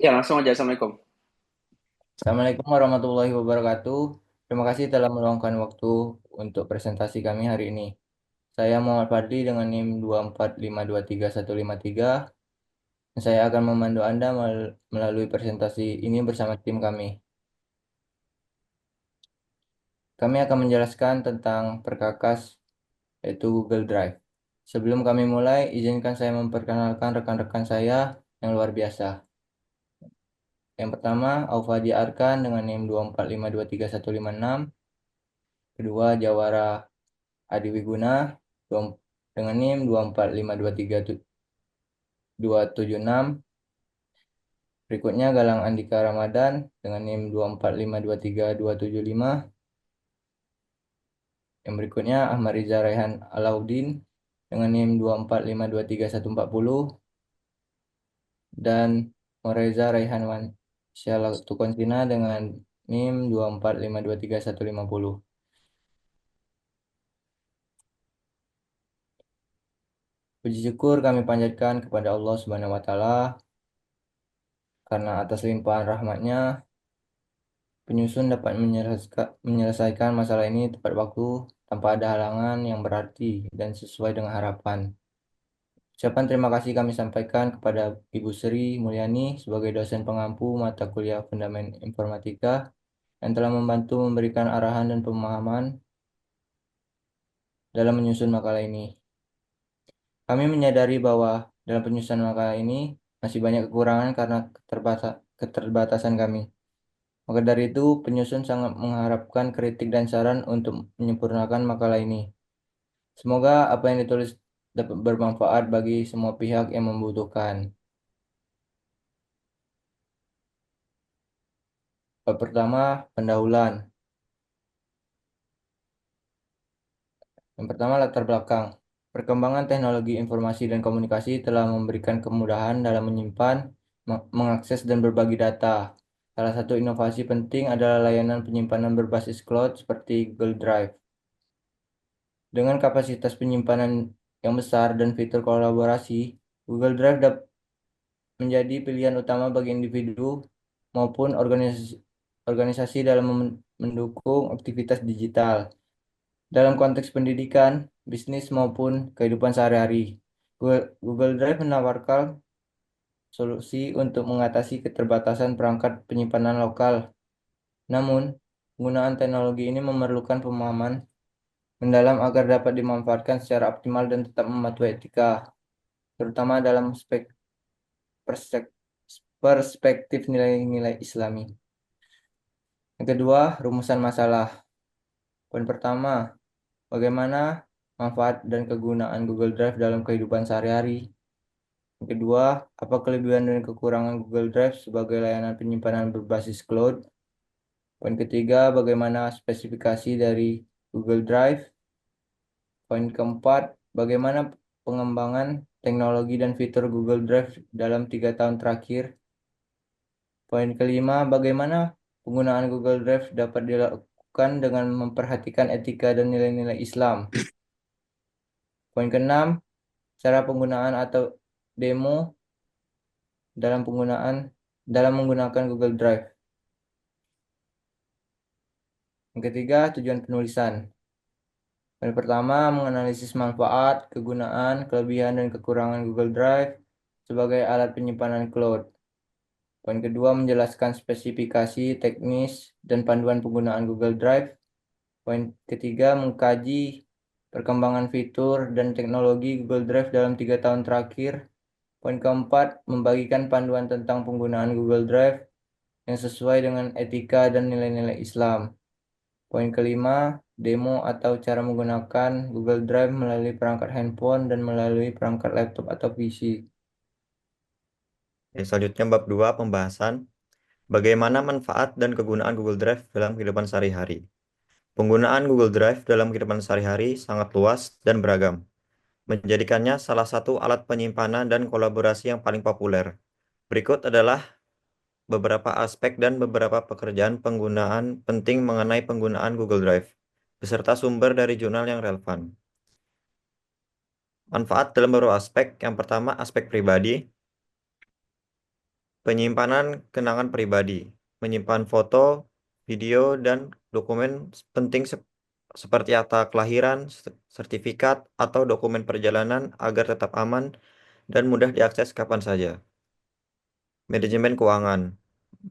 Ya, langsung aja. Assalamualaikum. Assalamualaikum warahmatullahi wabarakatuh. Terima kasih telah meluangkan waktu untuk presentasi kami hari ini. Saya Muhammad Fadli dengan NIM 245231153. Saya akan memandu Anda melalui presentasi ini bersama tim kami. Kami akan menjelaskan tentang perkakas, yaitu Google Drive. Sebelum kami mulai, izinkan saya memperkenalkan rekan-rekan saya yang luar biasa. Yang pertama, Aufadi Arkan dengan NIM 245231156. Kedua, Jawara Adi Wiguna dengan NIM 245232276. Berikutnya Galang Andika Ramadan dengan NIM 245232275. Yang berikutnya Ahmad Riza Raihan Alauddin dengan NIM 245231140 dan Moreza Raihan Wansyah Tukonsina dengan NIM 245231150. Puji syukur kami panjatkan kepada Allah Subhanahu wa taala karena atas limpahan rahmatnya penyusun dapat menyelesaikan masalah ini tepat waktu tanpa ada halangan yang berarti dan sesuai dengan harapan. Ucapan terima kasih kami sampaikan kepada Ibu Sri Mulyani sebagai dosen pengampu mata kuliah Fundament Informatika yang telah membantu memberikan arahan dan pemahaman dalam menyusun makalah ini. Kami menyadari bahwa dalam penyusunan makalah ini masih banyak kekurangan karena keterbatasan kami. Maka dari itu, penyusun sangat mengharapkan kritik dan saran untuk menyempurnakan makalah ini. Semoga apa yang ditulis dapat bermanfaat bagi semua pihak yang membutuhkan. Bab pertama, pendahuluan. Yang pertama, latar belakang. Perkembangan teknologi informasi dan komunikasi telah memberikan kemudahan dalam menyimpan, mengakses, dan berbagi data. Salah satu inovasi penting adalah layanan penyimpanan berbasis cloud seperti Google Drive. Dengan kapasitas penyimpanan yang besar dan fitur kolaborasi, Google Drive dapat menjadi pilihan utama bagi individu maupun organisasi dalam mendukung aktivitas digital. Dalam konteks pendidikan, bisnis maupun kehidupan sehari-hari, Google Drive menawarkan solusi untuk mengatasi keterbatasan perangkat penyimpanan lokal. Namun, penggunaan teknologi ini memerlukan pemahaman mendalam agar dapat dimanfaatkan secara optimal dan tetap mematuhi etika, terutama dalam persek- perspektif nilai-nilai Islami. Yang kedua, rumusan masalah. Poin pertama, bagaimana manfaat dan kegunaan Google Drive dalam kehidupan sehari-hari. Yang kedua, apa kelebihan dan kekurangan Google Drive sebagai layanan penyimpanan berbasis cloud. Poin ketiga, bagaimana spesifikasi dari Google Drive. Poin keempat, bagaimana pengembangan teknologi dan fitur Google Drive dalam 3 tahun terakhir. Poin kelima, bagaimana penggunaan Google Drive dapat dilakukan dengan memperhatikan etika dan nilai-nilai Islam. Poin keenam, cara penggunaan atau demo dalam menggunakan Google Drive. Yang ketiga, tujuan penulisan. Poin pertama, menganalisis manfaat, kegunaan, kelebihan, dan kekurangan Google Drive sebagai alat penyimpanan cloud. Poin kedua, menjelaskan spesifikasi, teknis, dan panduan penggunaan Google Drive. Poin ketiga, mengkaji perkembangan fitur dan teknologi Google Drive dalam 3 tahun terakhir. Poin keempat, membagikan panduan tentang penggunaan Google Drive yang sesuai dengan etika dan nilai-nilai Islam. Poin kelima, demo atau cara menggunakan Google Drive melalui perangkat handphone dan melalui perangkat laptop atau PC. Selanjutnya bab 2 pembahasan bagaimana manfaat dan kegunaan Google Drive dalam kehidupan sehari-hari. Penggunaan Google Drive dalam kehidupan sehari-hari sangat luas dan beragam, menjadikannya salah satu alat penyimpanan dan kolaborasi yang paling populer. Berikut adalah beberapa aspek dan beberapa pekerjaan penggunaan penting mengenai penggunaan Google Drive, beserta sumber dari jurnal yang relevan. Manfaat dalam beberapa aspek. Yang pertama, aspek pribadi. Penyimpanan kenangan pribadi, menyimpan foto, video, dan dokumen penting seperti akta kelahiran, sertifikat, atau dokumen perjalanan agar tetap aman dan mudah diakses kapan saja. Manajemen keuangan,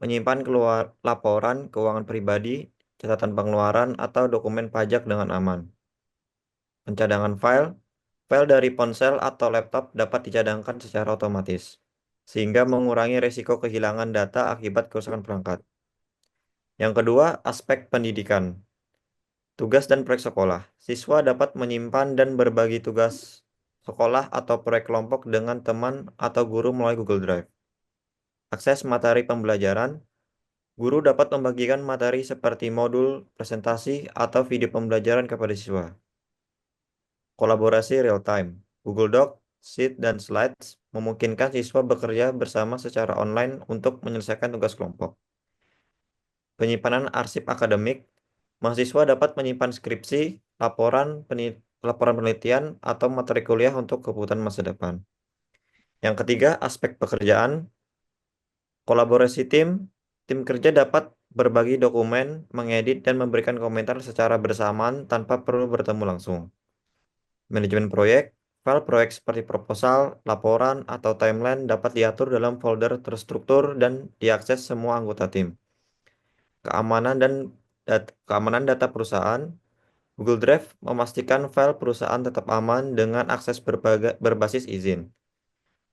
menyimpan keluar laporan keuangan pribadi, catatan pengeluaran, atau dokumen pajak dengan aman. Pencadangan file, file dari ponsel atau laptop dapat dicadangkan secara otomatis, sehingga mengurangi risiko kehilangan data akibat kerusakan perangkat. Yang kedua, aspek pendidikan. Tugas dan proyek sekolah. Siswa dapat menyimpan dan berbagi tugas sekolah atau proyek kelompok dengan teman atau guru melalui Google Drive. Akses materi pembelajaran. Guru dapat membagikan materi seperti modul, presentasi, atau video pembelajaran kepada siswa. Kolaborasi real-time. Google Doc, Sheet, dan Slides memungkinkan siswa bekerja bersama secara online untuk menyelesaikan tugas kelompok. Penyimpanan arsip akademik. Mahasiswa dapat menyimpan skripsi, laporan penelitian, atau materi kuliah untuk kebutuhan masa depan. Yang ketiga, aspek pekerjaan. Kolaborasi tim. Tim kerja dapat berbagi dokumen, mengedit, dan memberikan komentar secara bersamaan tanpa perlu bertemu langsung. Manajemen proyek. File proyek seperti proposal, laporan, atau timeline dapat diatur dalam folder terstruktur dan diakses semua anggota tim. Keamanan dan keamanan data perusahaan. Google Drive memastikan file perusahaan tetap aman dengan akses berbasis izin.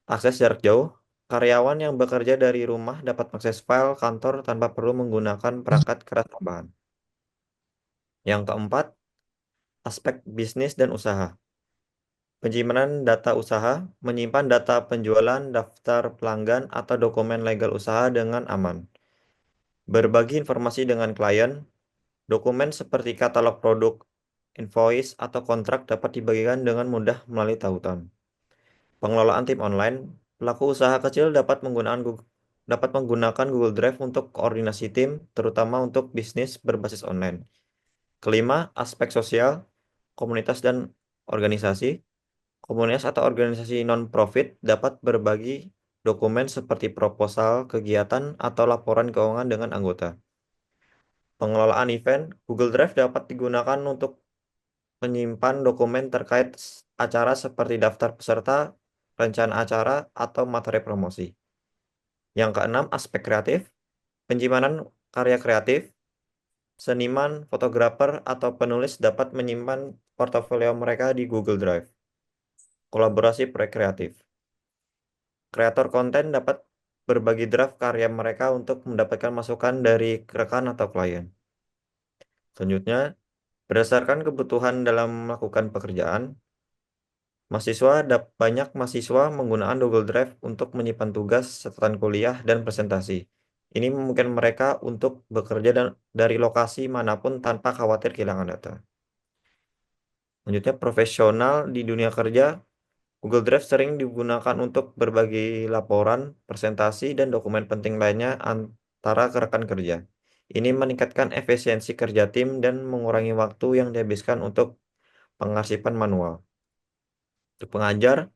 Akses jarak jauh. Karyawan yang bekerja dari rumah dapat mengakses file kantor tanpa perlu menggunakan perangkat keras tambahan. Yang keempat, aspek bisnis dan usaha. Penyimpanan data usaha, menyimpan data penjualan, daftar pelanggan, atau dokumen legal usaha dengan aman. Berbagi informasi dengan klien, dokumen seperti katalog produk, invoice, atau kontrak dapat dibagikan dengan mudah melalui tautan. Pengelolaan tim online, pelaku usaha kecil dapat menggunakan Google Drive untuk koordinasi tim, terutama untuk bisnis berbasis online. Kelima, aspek sosial, komunitas dan organisasi. Komunitas atau organisasi non-profit dapat berbagi dokumen seperti proposal, kegiatan, atau laporan keuangan dengan anggota. Pengelolaan event, Google Drive dapat digunakan untuk menyimpan dokumen terkait acara seperti daftar peserta, rencana acara, atau materi promosi. Yang keenam, aspek kreatif. Penyimpanan karya kreatif. Seniman, fotografer, atau penulis dapat menyimpan portofolio mereka di Google Drive. Kolaborasi proyek kreatif. Kreator konten dapat berbagi draft karya mereka untuk mendapatkan masukan dari rekan atau klien. Selanjutnya, berdasarkan kebutuhan dalam melakukan pekerjaan, banyak mahasiswa menggunakan Google Drive untuk menyimpan tugas, catatan kuliah, dan presentasi. Ini memungkinkan mereka untuk bekerja dari lokasi manapun tanpa khawatir kehilangan data. Selanjutnya, profesional di dunia kerja, Google Drive sering digunakan untuk berbagi laporan, presentasi, dan dokumen penting lainnya antara rekan kerja. Ini meningkatkan efisiensi kerja tim dan mengurangi waktu yang dihabiskan untuk pengarsipan manual. Untuk pengajar,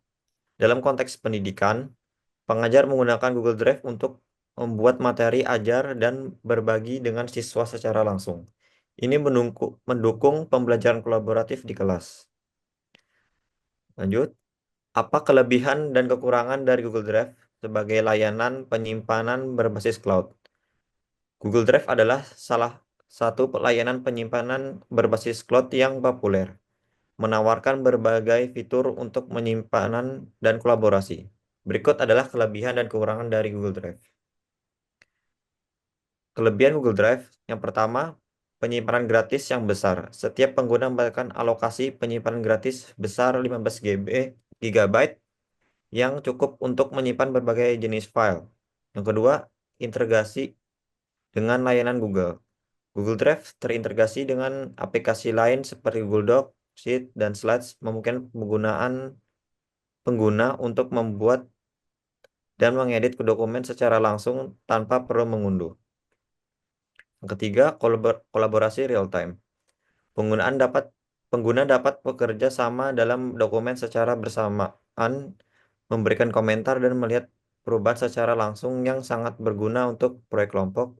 dalam konteks pendidikan, pengajar menggunakan Google Drive untuk membuat materi ajar dan berbagi dengan siswa secara langsung. Ini mendukung pembelajaran kolaboratif di kelas. Lanjut, apa kelebihan dan kekurangan dari Google Drive sebagai layanan penyimpanan berbasis cloud? Google Drive adalah salah satu layanan penyimpanan berbasis cloud yang populer, menawarkan berbagai fitur untuk penyimpanan dan kolaborasi. Berikut adalah kelebihan dan kekurangan dari Google Drive. Kelebihan Google Drive, yang pertama, penyimpanan gratis yang besar. Setiap pengguna mendapatkan alokasi penyimpanan gratis besar 15 GB yang cukup untuk menyimpan berbagai jenis file. Yang kedua, integrasi dengan layanan Google. Google Drive terintegrasi dengan aplikasi lain seperti Google Doc, Sheet, dan Slides, memungkinkan penggunaan pengguna untuk membuat dan mengedit dokumen secara langsung tanpa perlu mengunduh. Yang ketiga, kolaborasi real time. Penggunaan dapat Pengguna dapat bekerja sama dalam dokumen secara bersamaan, memberikan komentar dan melihat perubahan secara langsung yang sangat berguna untuk proyek kelompok.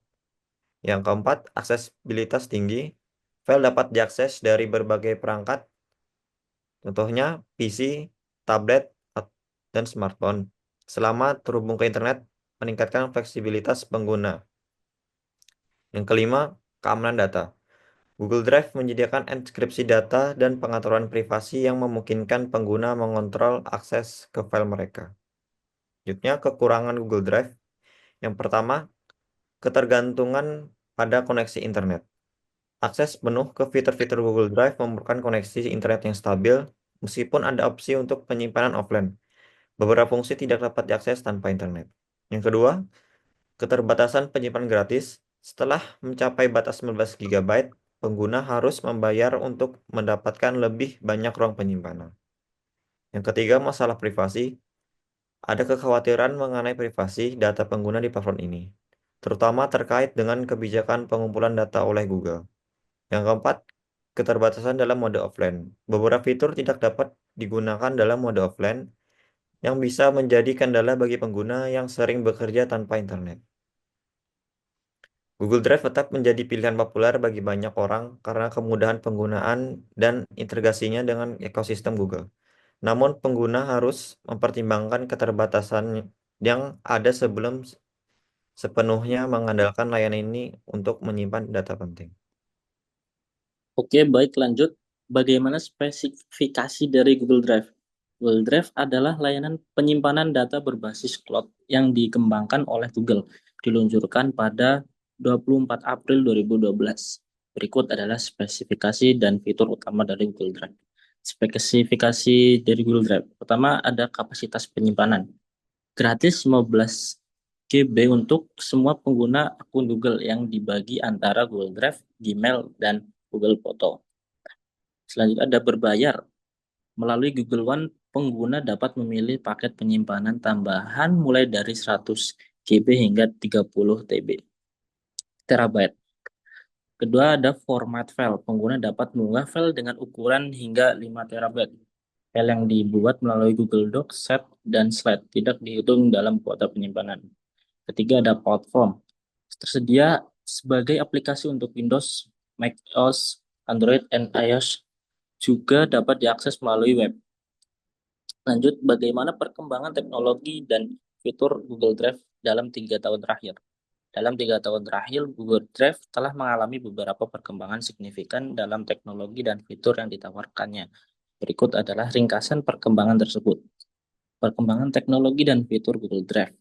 Yang keempat, aksesibilitas tinggi. File dapat diakses dari berbagai perangkat, contohnya PC, tablet, dan smartphone. Selama terhubung ke internet, meningkatkan fleksibilitas pengguna. Yang kelima, keamanan data. Google Drive menyediakan enkripsi data dan pengaturan privasi yang memungkinkan pengguna mengontrol akses ke file mereka. Selanjutnya, kekurangan Google Drive. Yang pertama, ketergantungan pada koneksi internet. Akses penuh ke fitur-fitur Google Drive memerlukan koneksi internet yang stabil, meskipun ada opsi untuk penyimpanan offline. Beberapa fungsi tidak dapat diakses tanpa internet. Yang kedua, keterbatasan penyimpanan gratis. Setelah mencapai batas 19 GB, pengguna harus membayar untuk mendapatkan lebih banyak ruang penyimpanan. Yang ketiga, masalah privasi. Ada kekhawatiran mengenai privasi data pengguna di platform ini, terutama terkait dengan kebijakan pengumpulan data oleh Google. Yang keempat, keterbatasan dalam mode offline. Beberapa fitur tidak dapat digunakan dalam mode offline yang bisa menjadi kendala bagi pengguna yang sering bekerja tanpa internet. Google Drive tetap menjadi pilihan populer bagi banyak orang karena kemudahan penggunaan dan integrasinya dengan ekosistem Google. Namun, pengguna harus mempertimbangkan keterbatasan yang ada sebelum sepenuhnya mengandalkan layanan ini untuk menyimpan data penting. Oke, baik lanjut. Bagaimana spesifikasi dari Google Drive? Google Drive adalah layanan penyimpanan data berbasis cloud yang dikembangkan oleh Google, diluncurkan pada 24 April 2012. Berikut adalah spesifikasi dan fitur utama dari Google Drive. Spesifikasi dari Google Drive. Pertama, ada kapasitas penyimpanan. Gratis 15 GB untuk semua pengguna akun Google yang dibagi antara Google Drive, Gmail, dan Google Foto. Selanjutnya ada berbayar. Melalui Google One, pengguna dapat memilih paket penyimpanan tambahan mulai dari 100 GB hingga 30 TB. Terabyte. Kedua ada format file. Pengguna dapat mengunggah file dengan ukuran hingga 5 terabyte. File yang dibuat melalui Google Docs, Set, dan Slide tidak dihitung dalam kuota penyimpanan. Ketiga ada platform. Tersedia sebagai aplikasi untuk Windows, macOS, Android, dan iOS, juga dapat diakses melalui web. Lanjut, bagaimana perkembangan teknologi dan fitur Google Drive dalam 3 tahun terakhir? Dalam 3 tahun terakhir, Google Drive telah mengalami beberapa perkembangan signifikan dalam teknologi dan fitur yang ditawarkannya. Berikut adalah ringkasan perkembangan tersebut. Perkembangan teknologi dan fitur Google Drive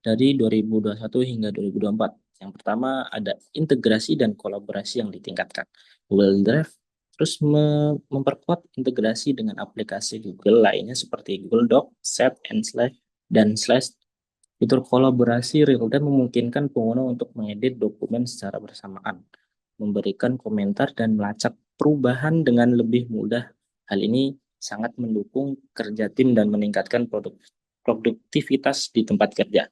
dari 2021 hingga 2024. Yang pertama ada integrasi dan kolaborasi yang ditingkatkan. Google Drive terus memperkuat integrasi dengan aplikasi Google lainnya seperti Google Doc, Set, and Slash, dan Slash. Fitur kolaborasi real-time memungkinkan pengguna untuk mengedit dokumen secara bersamaan, memberikan komentar, dan melacak perubahan dengan lebih mudah. Hal ini sangat mendukung kerja tim dan meningkatkan produktivitas di tempat kerja.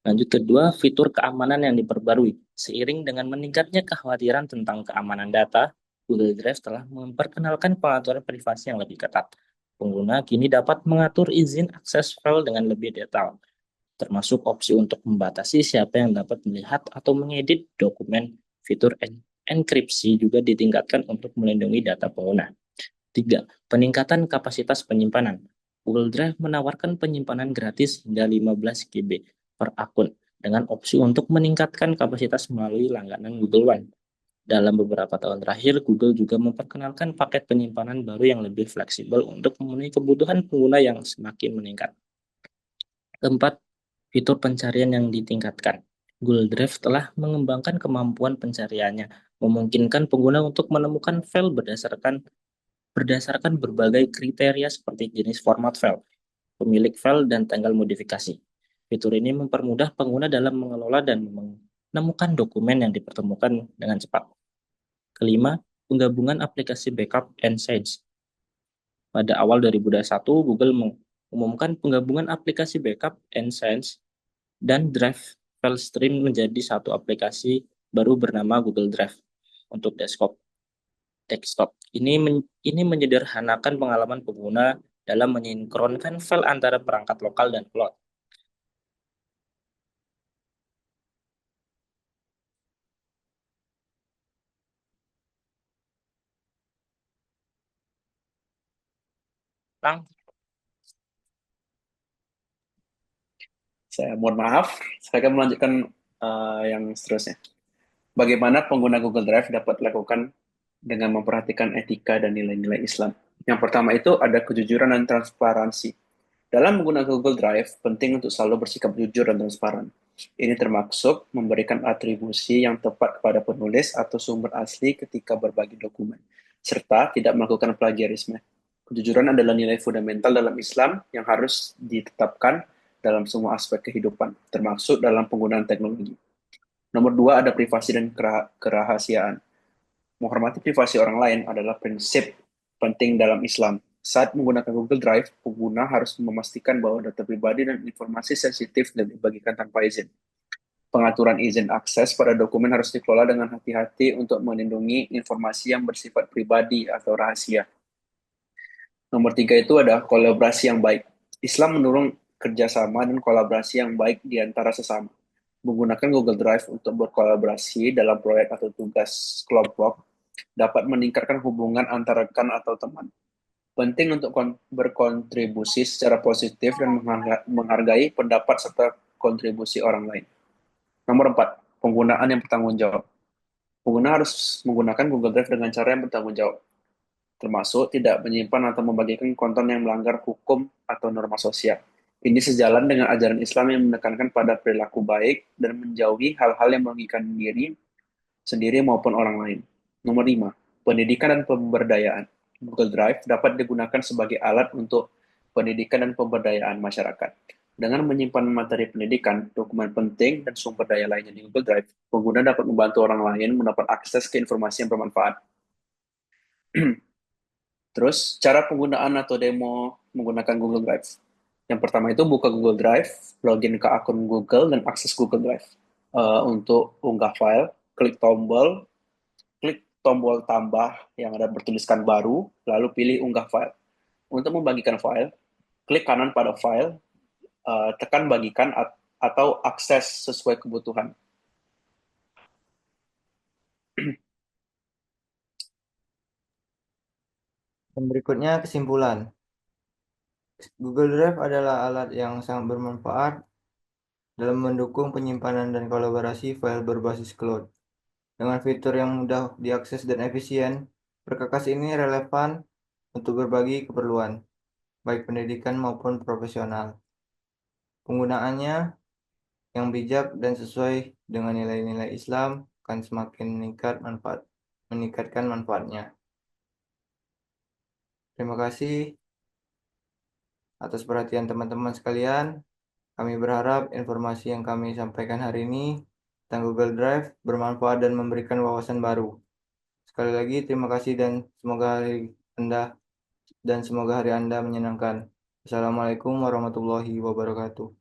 Lanjut kedua, fitur keamanan yang diperbarui. Seiring dengan meningkatnya kekhawatiran tentang keamanan data, Google Drive telah memperkenalkan pengaturan privasi yang lebih ketat. Pengguna kini dapat mengatur izin akses file dengan lebih detail, termasuk opsi untuk membatasi siapa yang dapat melihat atau mengedit dokumen. Fitur enkripsi juga ditingkatkan untuk melindungi data pengguna. 3. Peningkatan kapasitas penyimpanan. Google Drive menawarkan penyimpanan gratis hingga 15 GB per akun dengan opsi untuk meningkatkan kapasitas melalui langganan Google One. Dalam beberapa tahun terakhir, Google juga memperkenalkan paket penyimpanan baru yang lebih fleksibel untuk memenuhi kebutuhan pengguna yang semakin meningkat. Keempat, fitur pencarian yang ditingkatkan. Google Drive telah mengembangkan kemampuan pencariannya, memungkinkan pengguna untuk menemukan file berdasarkan berbagai kriteria seperti jenis format file, pemilik file, dan tanggal modifikasi. Fitur ini mempermudah pengguna dalam mengelola dan menemukan dokumen yang dipertemukan dengan cepat. Kelima, penggabungan aplikasi backup and Sage. Pada awal 2021, Google mengumumkan penggabungan aplikasi backup and Sage dan Drive File Stream menjadi satu aplikasi baru bernama Google Drive untuk desktop. Ini menyederhanakan pengalaman pengguna dalam menyinkronkan file antara perangkat lokal dan cloud. Lang. Saya mohon maaf, saya akan melanjutkan yang seterusnya. Bagaimana pengguna Google Drive dapat lakukan dengan memperhatikan etika dan nilai-nilai Islam. Yang pertama itu ada kejujuran dan transparansi. Dalam menggunakan Google Drive, penting untuk selalu bersikap jujur dan transparan. Ini termasuk memberikan atribusi yang tepat kepada penulis atau sumber asli ketika berbagi dokumen, serta tidak melakukan plagiarisme. Kejujuran adalah nilai fundamental dalam Islam yang harus ditetapkan dalam semua aspek kehidupan, termasuk dalam penggunaan teknologi. Nomor dua, ada privasi dan kerahasiaan. Menghormati privasi orang lain adalah prinsip penting dalam Islam. Saat menggunakan Google Drive, pengguna harus memastikan bahwa data pribadi dan informasi sensitif tidak dibagikan tanpa izin. Pengaturan izin akses pada dokumen harus dikelola dengan hati-hati untuk melindungi informasi yang bersifat pribadi atau rahasia. Nomor tiga itu ada kolaborasi yang baik. Islam mendorong kerjasama dan kolaborasi yang baik di antara sesama. Menggunakan Google Drive untuk berkolaborasi dalam proyek atau tugas kelompok dapat meningkatkan hubungan antara rekan atau teman. Penting untuk berkontribusi secara positif dan menghargai pendapat serta kontribusi orang lain. Nomor 4, penggunaan yang bertanggung jawab. Pengguna harus menggunakan Google Drive dengan cara yang bertanggung jawab, termasuk tidak menyimpan atau membagikan konten yang melanggar hukum atau norma sosial. Ini sejalan dengan ajaran Islam yang menekankan pada perilaku baik dan menjauhi hal-hal yang merugikan diri sendiri maupun orang lain. Nomor 5, pendidikan dan pemberdayaan. Google Drive dapat digunakan sebagai alat untuk pendidikan dan pemberdayaan masyarakat. Dengan menyimpan materi pendidikan, dokumen penting, dan sumber daya lainnya di Google Drive, pengguna dapat membantu orang lain mendapat akses ke informasi yang bermanfaat. Terus, cara penggunaan atau demo menggunakan Google Drive. Yang pertama itu buka Google Drive, login ke akun Google, dan akses Google Drive. Untuk unggah file, klik tombol tambah yang ada bertuliskan baru, lalu pilih unggah file. Untuk membagikan file, klik kanan pada file, tekan bagikan atau akses sesuai kebutuhan. Dan berikutnya kesimpulan. Google Drive adalah alat yang sangat bermanfaat dalam mendukung penyimpanan dan kolaborasi file berbasis cloud. Dengan fitur yang mudah diakses dan efisien, perkakas ini relevan untuk berbagi keperluan, baik pendidikan maupun profesional. Penggunaannya yang bijak dan sesuai dengan nilai-nilai Islam akan semakin meningkatkan manfaatnya. Terima kasih atas perhatian teman-teman sekalian. Kami berharap informasi yang kami sampaikan hari ini tentang Google Drive bermanfaat dan memberikan wawasan baru. Sekali lagi terima kasih dan semoga hari Anda menyenangkan. Assalamualaikum warahmatullahi wabarakatuh.